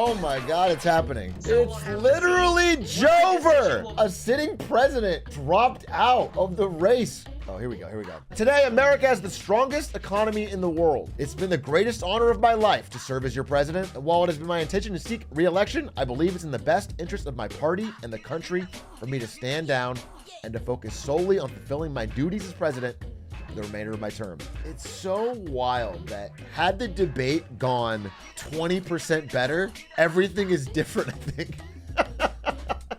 Oh my God, it's happening. It's literally Joever. A sitting president dropped out of the race. Oh, here we go. Today, America has the strongest economy in the world. It's been the greatest honor of my life to serve as your president. And while it has been my intention to seek re-election, I believe it's in the best interest of my party and the country for me to stand down and to focus solely on fulfilling my duties as president for the remainder of my term. It's so wild that had the debate gone 20% better, everything is different, I think.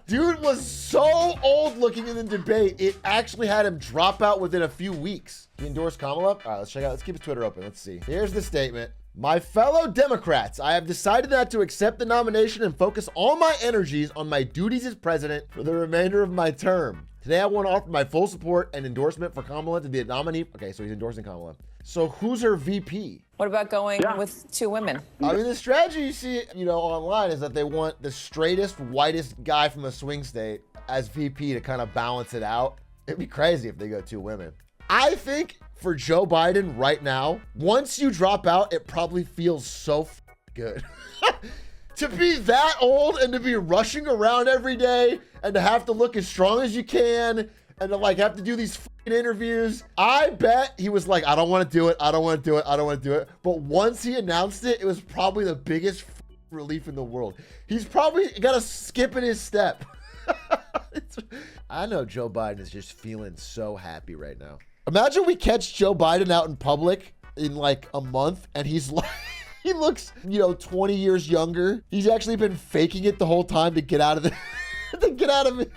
Dude was so old looking in the debate, it actually had him drop out within a few weeks. He endorsed Kamala? All right, let's check out. Let's keep his Twitter open. Let's see. Here's the statement. My fellow Democrats, I have decided not to accept the nomination and focus all my energies on my duties as president for the remainder of my term. Today, I want to offer my full support and endorsement for Kamala to be a nominee. Okay, so he's endorsing Kamala. So who's her VP? What about going with two women? I mean, the strategy you see, online is that they want the straightest, whitest guy from a swing state as VP to kind of balance it out. It'd be crazy if they go two women. I think for Joe Biden right now, once you drop out, it probably feels so good. To be that old and to be rushing around every day and to have to look as strong as you can and to have to do these interviews. I bet he was like, I don't want to do it. But once he announced it, it was probably the biggest relief in the world. He's probably got a skip in his step. I know Joe Biden is just feeling so happy right now. Imagine we catch Joe Biden out in public in a month and he's like, he looks, 20 years younger. He's actually been faking it the whole time to get out of to get out of it.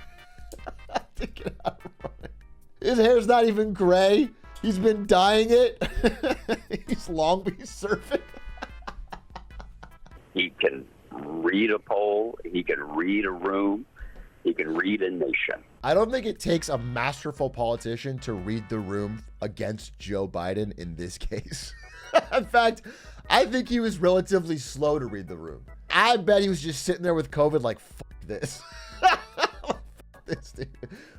To get out of running. His hair's not even gray. He's been dyeing it. He's Long Beach surfing. He can read a poll. He can read a room. He can read a nation. I don't think it takes a masterful politician to read the room against Joe Biden in this case. In fact, I think he was relatively slow to read the room. I bet he was just sitting there with COVID like, fuck this. Fuck this, dude.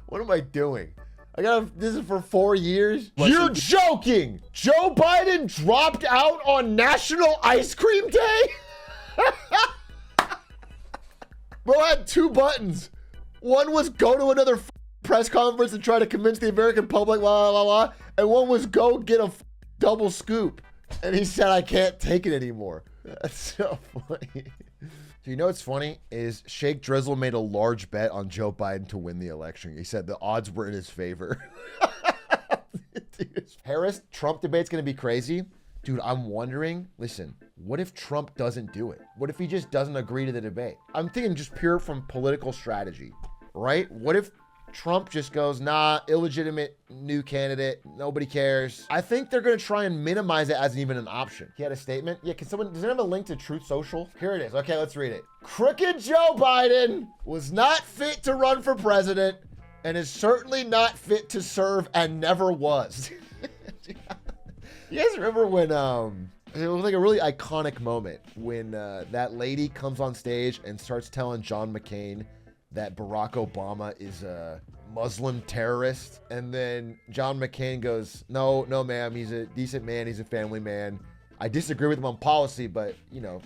What am I doing? This is for 4 years. You're joking. Joe Biden dropped out on National Ice Cream Day? Bro had two buttons. One was go to another press conference and try to convince the American public, blah, blah, blah, blah. And one was go get a double scoop. And he said, I can't take it anymore. That's so funny. So what's funny is Shake Drizzle made a large bet on Joe Biden to win the election. He said the odds were in his favor. Harris-Trump debate's going to be crazy. Dude, I'm wondering, listen, what if Trump doesn't do it? What if he just doesn't agree to the debate? I'm thinking just pure from political strategy, right? What if Trump just goes, nah, illegitimate new candidate, nobody cares. I think they're going to try and minimize it as even an option. He had a statement. Yeah, does anyone have a link to Truth Social? Here it is. Okay, let's read it. Crooked Joe Biden was not fit to run for president and is certainly not fit to serve and never was. You guys remember when, it was like a really iconic moment when that lady comes on stage and starts telling John McCain that Barack Obama is a Muslim terrorist. And then John McCain goes, no, ma'am, he's a decent man. He's a family man. I disagree with him on policy, but you don't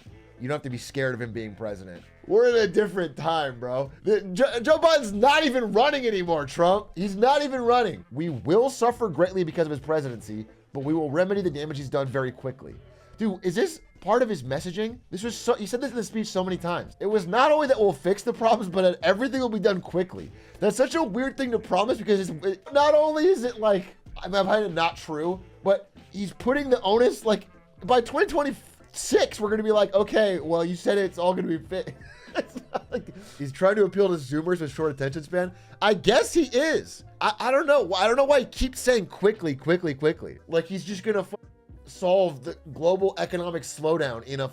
have to be scared of him being president. We're in a different time, bro. Joe Biden's not even running anymore, Trump. He's not even running. We will suffer greatly because of his presidency, but we will remedy the damage he's done very quickly. Dude, is this part of his messaging? He said this in the speech so many times. It was not only that we'll fix the problems, but that everything will be done quickly. That's such a weird thing to promise because not only is it I'm finding it not true, but he's putting the onus, by 2026, we're going to be okay, well, you said it's all going to be fixed. It's not he's trying to appeal to Zoomers with short attention span. I guess he is. I don't know. I don't know why he keeps saying quickly. He's just going to solve the global economic slowdown in a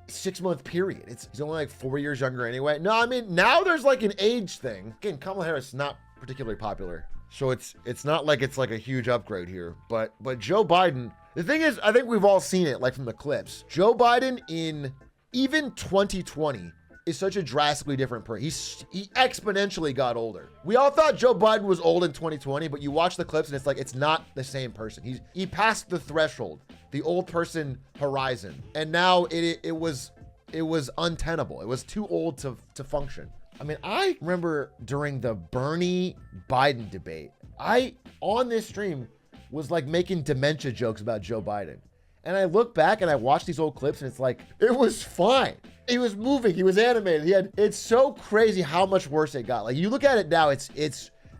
6-month period. He's only 4 years younger anyway. No, I mean, now there's an age thing. Again, Kamala Harris is not particularly popular. So it's not it's a huge upgrade here. But Joe Biden, the thing is, I think we've all seen it from the clips. Joe Biden in even 2020 is such a drastically different person. He exponentially got older. We all thought Joe Biden was old in 2020, but you watch the clips and it's not the same person. He passed the threshold, the old person horizon. And now it was it was untenable. It was too old to function. I mean, I remember during the Bernie Biden debate, I, on this stream, was like making dementia jokes about Joe Biden. And I look back and I watch these old clips and it's like, it was fine. He was moving, he was animated. It's so crazy how much worse it got. Like you look at it now,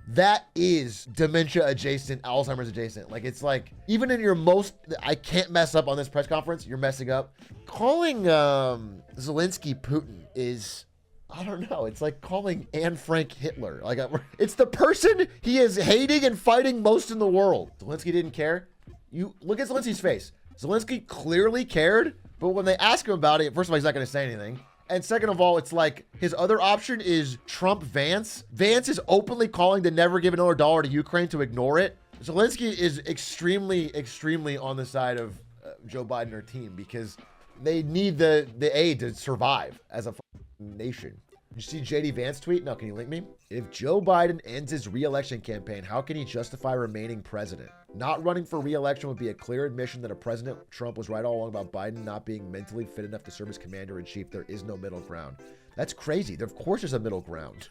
that is dementia adjacent, Alzheimer's adjacent. Like it's like, even in your most, I can't mess up on this press conference, you're messing up. Calling Zelensky Putin is, I don't know. It's like calling Anne Frank Hitler. Like it's the person he is hating and fighting most in the world. Zelensky didn't care. You look at Zelensky's face. Zelensky clearly cared, but when they ask him about it, first of all, he's not going to say anything. And second of all, it's like his other option is Trump Vance. Vance is openly calling to never give another dollar to Ukraine to ignore it. Zelensky is extremely, extremely on the side of Joe Biden or team because they need the aid to survive as a nation. You see JD Vance tweet? No, can you link me? If Joe Biden ends his re-election campaign, how can he justify remaining president? Not running for re-election would be a clear admission that President Trump was right all along about Biden not being mentally fit enough to serve as commander-in-chief. There is no middle ground. That's crazy. Of course there's a middle ground.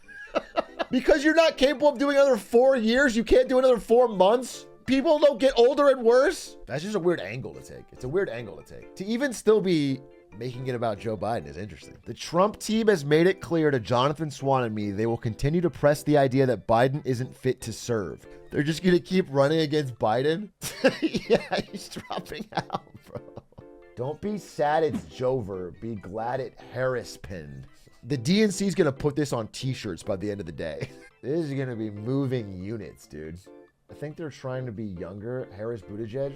Because you're not capable of doing another 4 years, you can't do another 4 months? People don't get older and worse? That's just a weird angle to take. It's a weird angle to take. To even still be making it about Joe Biden is interesting. The Trump team has made it clear to Jonathan Swan and me they will continue to press the idea that Biden isn't fit to serve. They're just going to keep running against Biden? Yeah, he's dropping out, bro. Don't be sad it's Joever. Be glad it Harris pinned. The DNC is going to put this on t-shirts by the end of the day. This is going to be moving units, dude. I think they're trying to be younger. Harris Buttigieg?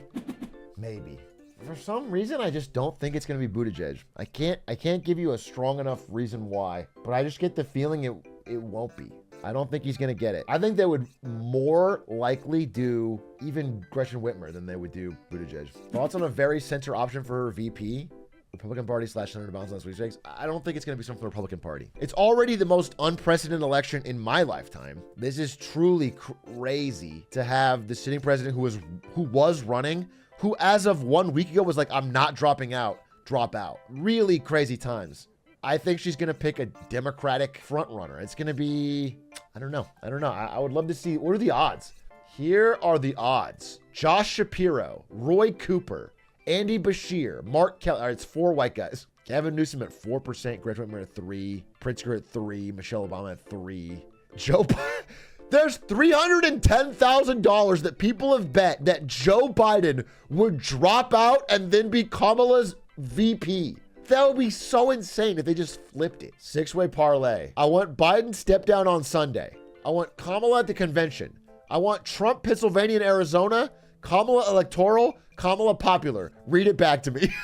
Maybe. For some reason, I just don't think it's going to be Buttigieg. I can't give you a strong enough reason why, but I just get the feeling it won't be. I don't think he's going to get it. I think they would more likely do even Gretchen Whitmer than they would do Buttigieg. Thoughts on a very center option for VP? Republican Party / Senator Bounce last week's race. I don't think it's going to be something for the Republican Party. It's already the most unprecedented election in my lifetime. This is truly crazy to have the sitting president who was running, who as of 1 week ago was like, I'm not dropping out, drop out. Really crazy times. I think she's going to pick a Democratic front runner. It's going to be, I don't know. I would love to see, what are the odds? Here are the odds. Josh Shapiro, Roy Cooper, Andy Bashir, Mark Kelly. All right, it's 4 white guys. Gavin Newsom at 4%, Gretchen Whitmer at 3%, Pritzker at 3%, Michelle Obama at 3%. Joe Biden. There's $310,000 that people have bet that Joe Biden would drop out and then be Kamala's VP. That would be so insane if they just flipped it. 6-way parlay. I want Biden step down on Sunday. I want Kamala at the convention. I want Trump, Pennsylvania and Arizona. Kamala electoral. Kamala popular. Read it back to me.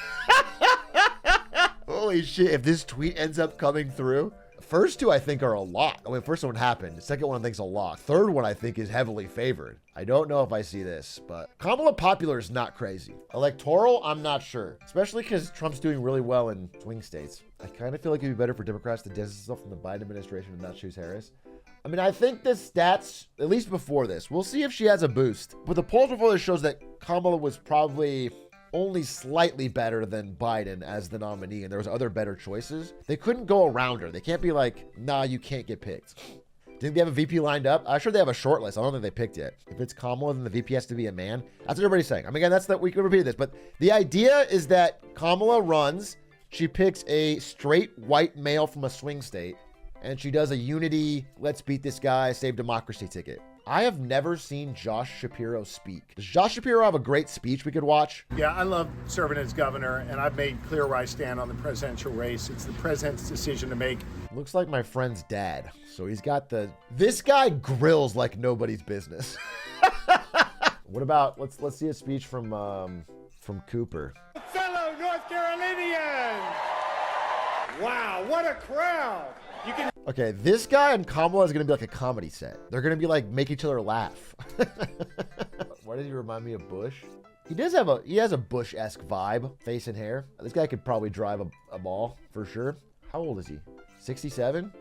Holy shit. If this tweet ends up coming through. First 2 I think are a lot. I mean, first one happened. The second one I think is a lot. Third one I think is heavily favored. I don't know if I see this, but Kamala popular is not crazy. Electoral, I'm not sure. Especially because Trump's doing really well in swing states. I kind of feel like it'd be better for Democrats to distance themselves from the Biden administration and not choose Harris. I mean, I think the stats, at least before this, we'll see if she has a boost. But the polls before this shows that Kamala was probably only slightly better than Biden as the nominee, and there was other better choices. They couldn't go around her. They can't be like, nah, you can't get picked. Think they have a VP lined up? I'm sure they have a short list. I don't think they picked yet. If it's Kamala, then the VP has to be a man. That's what everybody's saying. I mean, again, we can repeat this, but the idea is that Kamala runs, she picks a straight white male from a swing state, and she does a unity, let's beat this guy, save democracy ticket. I have never seen Josh Shapiro speak. Does Josh Shapiro have a great speech we could watch? Yeah, I love serving as governor, and I've made clear where I stand on the presidential race. It's the president's decision to make. Looks like my friend's dad. So he's got this guy grills like nobody's business. What about, let's see a speech from Cooper. Fellow North Carolinians! Wow, what a crowd! Okay, this guy and Kamala is going to be like a comedy set. They're going to be like, make each other laugh. Why does he remind me of Bush? He has a Bush-esque vibe, face and hair. This guy could probably drive a ball for sure. How old is he? 67?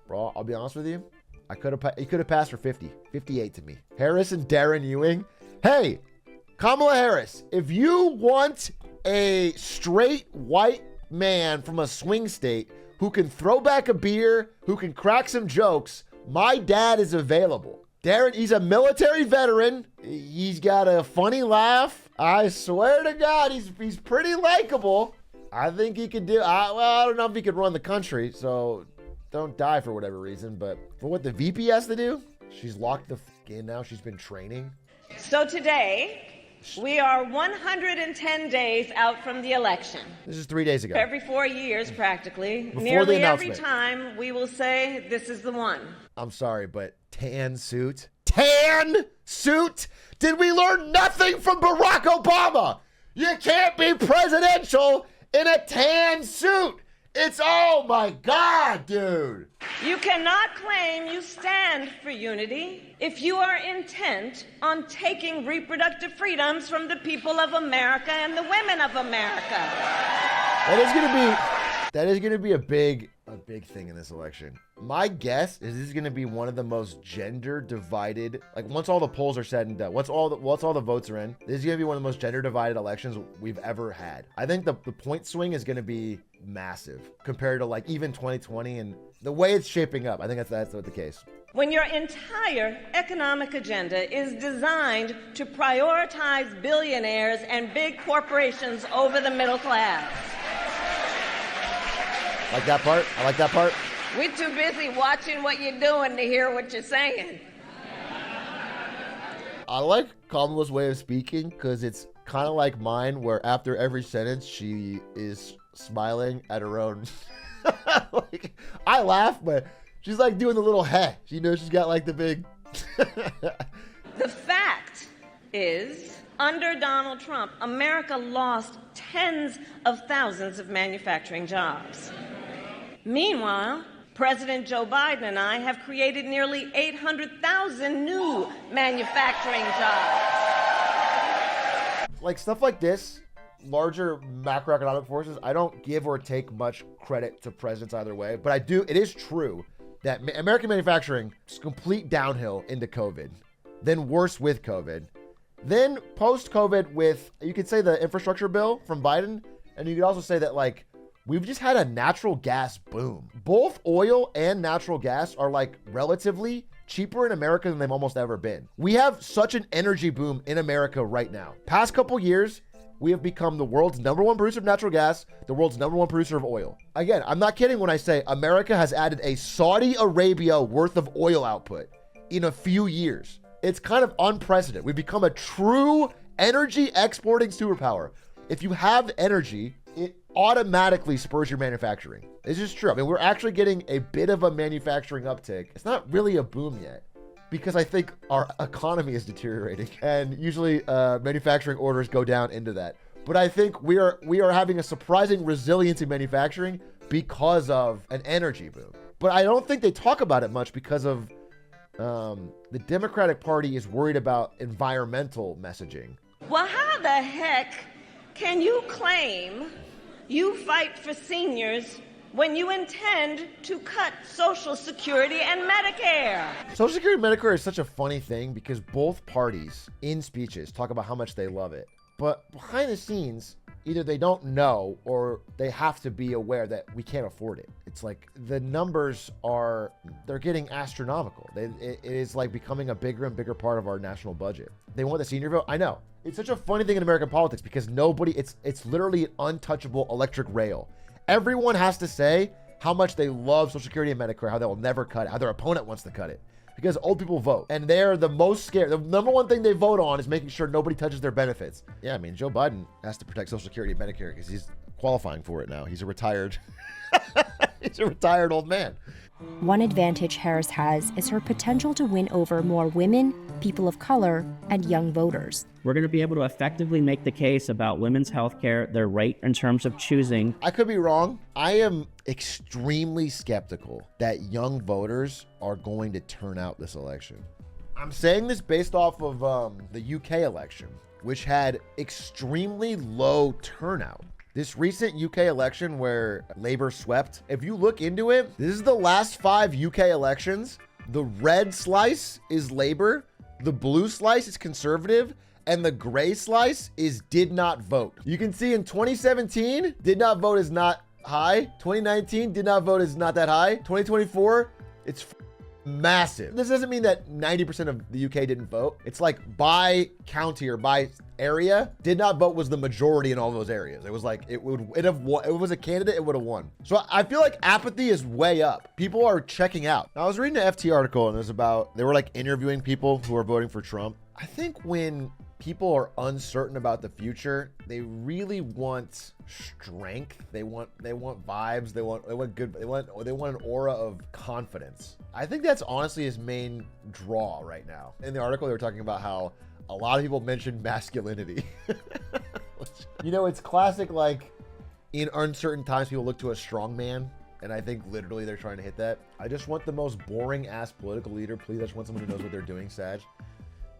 Bro, I'll be honest with you. He could have passed for 50. 58 to me. Harris and Darren Ewing. Hey, Kamala Harris, if you want a straight white man from a swing state who can throw back a beer, who can crack some jokes, my dad is available. Darren, he's a military veteran. He's got a funny laugh. I swear to God, he's pretty likable. I think he could do, I don't know if he could run the country, so don't die for whatever reason, but for what the VP has to do, she's locked the in now. She's been training. So today, we are 110 days out from the election. This is 3 days ago. Every 4 years, practically. Before Nearly the every announcement. time we will say, this is the one. I'm sorry, but tan suit? Tan suit? Did we learn nothing from Barack Obama? You can't be presidential in a tan suit. It's, oh my God, dude. You cannot claim you stand for unity if you are intent on taking reproductive freedoms from the people of America and the women of America. That is gonna be a big thing in this election. My guess is this is gonna be one of the most gender divided, like once all the polls are said and done, once all the votes are in, this is gonna be one of the most gender divided elections we've ever had. I think the point swing is gonna be massive compared to like even 2020 and the way it's shaping up. I think that's the case. When your entire economic agenda is designed to prioritize billionaires and big corporations over the middle class. Like that part? I like that part. We're too busy watching what you're doing to hear what you're saying. I like Kamala's way of speaking because it's kind of like mine, where after every sentence she is smiling at her own. Like, I laugh, but she's like doing the little heh. You know, she's got like the big. The fact is, under Donald Trump, America lost tens of thousands of manufacturing jobs. Meanwhile, President Joe Biden and I have created nearly 800,000 new manufacturing jobs. Like stuff like this, larger macroeconomic forces, I don't give or take much credit to presidents either way, but I do. It is true that American manufacturing is complete downhill into COVID, then worse with COVID, then post-COVID with, you could say, the infrastructure bill from Biden, and you could also say that like we've just had a natural gas boom. Both oil and natural gas are like relatively cheaper in America than they've almost ever been. We have such an energy boom in America right now. Past couple years, we have become the world's #1 producer of natural gas, the world's #1 producer of oil. Again, I'm not kidding when I say America has added a Saudi Arabia worth of oil output in a few years. It's kind of unprecedented. We've become a true energy exporting superpower. If you have energy, it automatically spurs your manufacturing. This is true. I mean, we're actually getting a bit of a manufacturing uptick. It's not really a boom yet because I think our economy is deteriorating, and usually manufacturing orders go down into that. But I think we are having a surprising resilience in manufacturing because of an energy boom. But I don't think they talk about it much because of the Democratic Party is worried about environmental messaging. Well, how the heck can you claim you fight for seniors when you intend to cut Social Security and Medicare? Social Security and Medicare is such a funny thing because both parties in speeches talk about how much they love it. But behind the scenes, either they don't know or they have to be aware that we can't afford it. It's like the numbers they're getting astronomical. It is like becoming a bigger and bigger part of our national budget. They want the senior vote. I know. It's such a funny thing in American politics because it's literally an untouchable electric rail. Everyone has to say how much they love Social Security and Medicare, how they will never cut it, how their opponent wants to cut it. Because old people vote, and they're the most scared. The #1 thing they vote on is making sure nobody touches their benefits. Yeah, I mean, Joe Biden has to protect Social Security and Medicare because he's qualifying for it now. He's a retired old man. One advantage Harris has is her potential to win over more women, people of color, and young voters. We're going to be able to effectively make the case about women's health care, their right in terms of choosing. I could be wrong. I am extremely skeptical that young voters are going to turn out this election. I'm saying this based off of the UK election, which had extremely low turnout. This recent UK election where Labour swept, if you look into it, this is the last 5 UK elections. The red slice is Labour, the blue slice is Conservative, And the gray slice is did not vote. You can see in 2017, did not vote is not high. 2019, did not vote is not that high. 2024, it's massive. This doesn't mean that 90% of the UK didn't vote. It's like by county or by area, did not vote was the majority in all those areas. It was like it have won. If it was a candidate, it would have won. So I feel like apathy is way up. People are checking out. Now, I was reading an FT article and it was about, they were like interviewing people who are voting for Trump. I think when people are uncertain about the future, they really want strength. They want vibes. They want good. They want an aura of confidence. I think that's honestly his main draw right now. In the article, they were talking about how a lot of people mentioned masculinity. You know, it's classic, like, in uncertain times, people look to a strong man. And I think literally they're trying to hit that. I just want the most boring ass political leader. Please, I just want someone who knows what they're doing, Sag.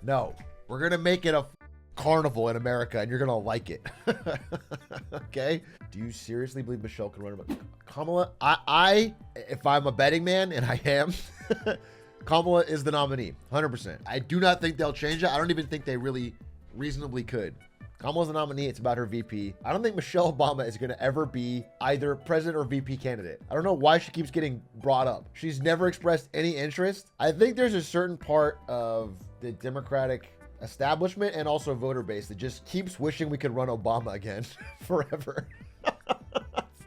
No, we're going to make it a carnival in America and you're going to like it. Okay? Do you seriously believe Michelle can run? Kamala, if I'm a betting man, and I am, Kamala is the nominee, 100%. I do not think they'll change it. I don't even think they really reasonably could. Kamala's the nominee. It's about her VP. I don't think Michelle Obama is going to ever be either president or VP candidate. I don't know why she keeps getting brought up. She's never expressed any interest. I think there's a certain part of the Democratic establishment and also voter base that just keeps wishing we could run Obama again forever.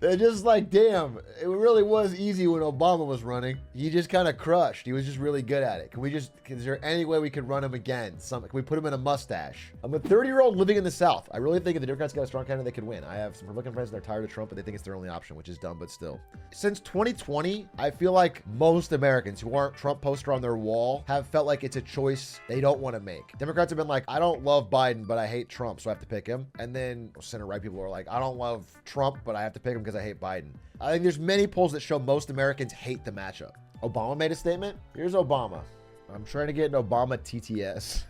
They're just like, damn, it really was easy when Obama was running. He just kind of crushed. He was just really good at it. Is there any way we could run him again? Can we put him in a mustache? I'm a 30-year-old living in the South. I really think if the Democrats got a strong candidate, they could win. I have some Republican friends that are tired of Trump, but they think it's their only option, which is dumb, but still. Since 2020, I feel like most Americans who aren't Trump poster on their wall have felt like it's a choice they don't want to make. Democrats have been like, I don't love Biden, but I hate Trump, so I have to pick him. And then center-right people are like, I don't love Trump, but I have to pick him because I hate Biden. I think there's many polls that show most Americans hate the matchup. Obama made a statement. Here's Obama. I'm trying to get an Obama TTS.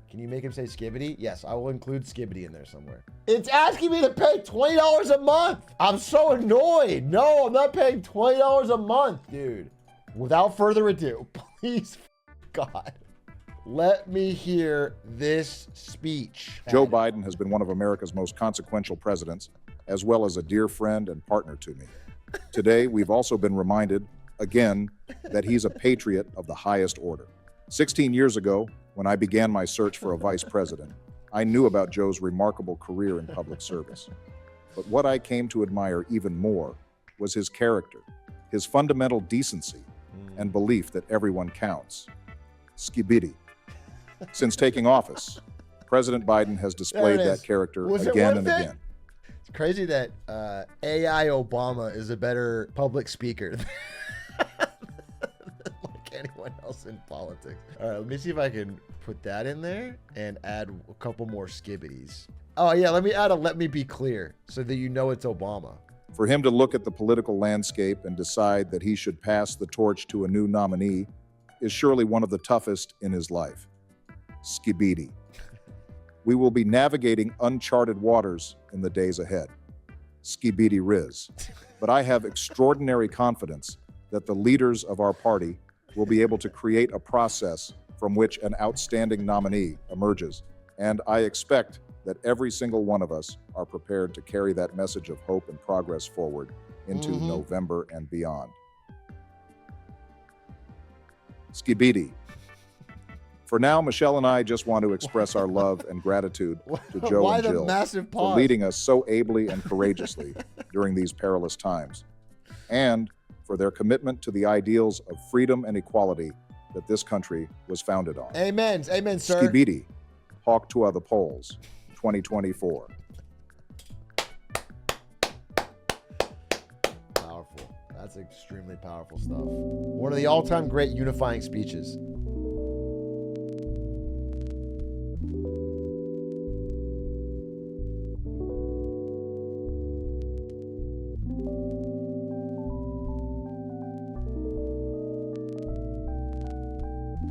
Can you make him say skibbity? Yes, I will include skibbity in there somewhere. It's asking me to pay $20 a month. I'm so annoyed. No, I'm not paying $20 a month, dude. Without further ado, please, God, let me hear this speech. Joe Biden has been one of America's most consequential presidents, as well as a dear friend and partner to me. Today, we've also been reminded, again, that he's a patriot of the highest order. 16 years ago, when I began my search for a vice president, I knew about Joe's remarkable career in public service. But what I came to admire even more was his character, his fundamental decency, and belief that everyone counts. Skibidi. Since taking office, President Biden has displayed that character again and again. It's crazy that AI Obama is a better public speaker than like anyone else in politics. All right, let me see if I can put that in there and add a couple more skibbities. Oh yeah, let me add a let me be clear so that you know it's Obama. For him to look at the political landscape and decide that he should pass the torch to a new nominee is surely one of the toughest in his life. Skibidi. We will be navigating uncharted waters in the days ahead. Skibidi Riz. But I have extraordinary confidence that the leaders of our party will be able to create a process from which an outstanding nominee emerges. And I expect that every single one of us are prepared to carry that message of hope and progress forward into November and beyond. Skibidi. For now, Michelle and I just want to express our love and gratitude to Joe and Jill for leading us so ably and courageously during these perilous times, and for their commitment to the ideals of freedom and equality that this country was founded on. Amen. Amen, sir. Skibidi, Hawk to the polls, 2024. Powerful. That's extremely powerful stuff. One of the all-time great unifying speeches.